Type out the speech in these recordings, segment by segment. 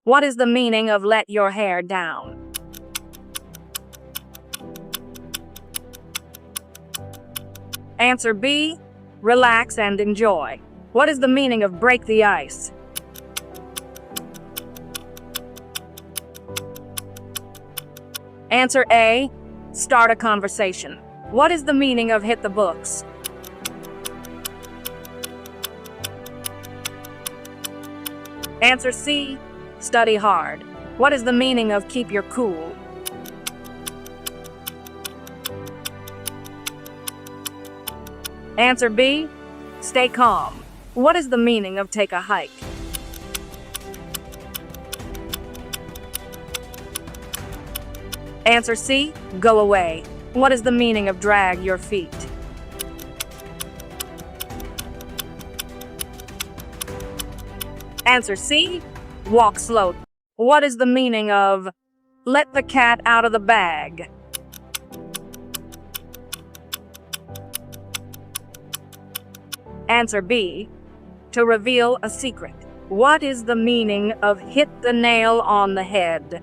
What is the meaning of let your hair down? Answer B, relax and enjoy. What is the meaning of break the ice? Answer A, start a conversation. What is the meaning of hit the books? Answer C, study hard. What is the meaning of keep your cool? Answer B, stay calm. What is the meaning of take a hike? Answer C, go away. What is the meaning of drag your feet? Answer C, walk slow. What is the meaning of let the cat out of the bag? Answer B, to reveal a secret. What is the meaning of hit the nail on the head?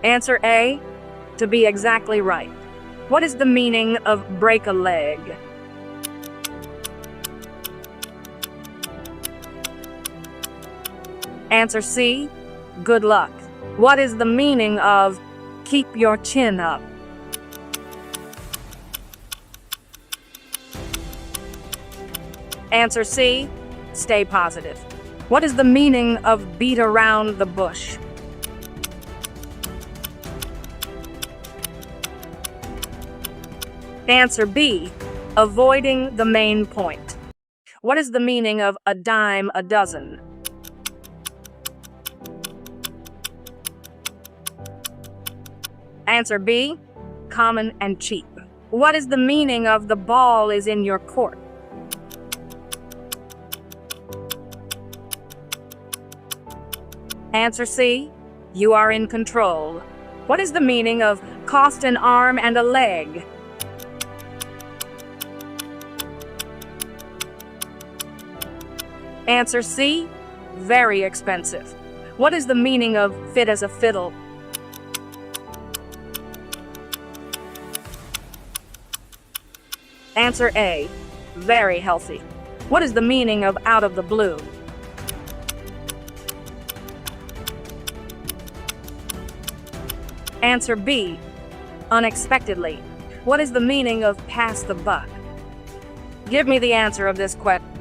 Answer A, to be exactly right. What is the meaning of break a leg? Answer C, good luck. What is the meaning of keep your chin up? Answer C, stay positive. What is the meaning of beat around the bush? Answer B, avoiding the main point. What is the meaning of a dime a dozen? Answer B, common and cheap. What is the meaning of the ball is in your court? Answer C, you are in control. What is the meaning of cost an arm and a leg? Answer C, very expensive. What is the meaning of fit as a fiddle? Answer A, very healthy. What is the meaning of out of the blue? Answer B, unexpectedly. What is the meaning of pass the buck? Give me the answer of this question.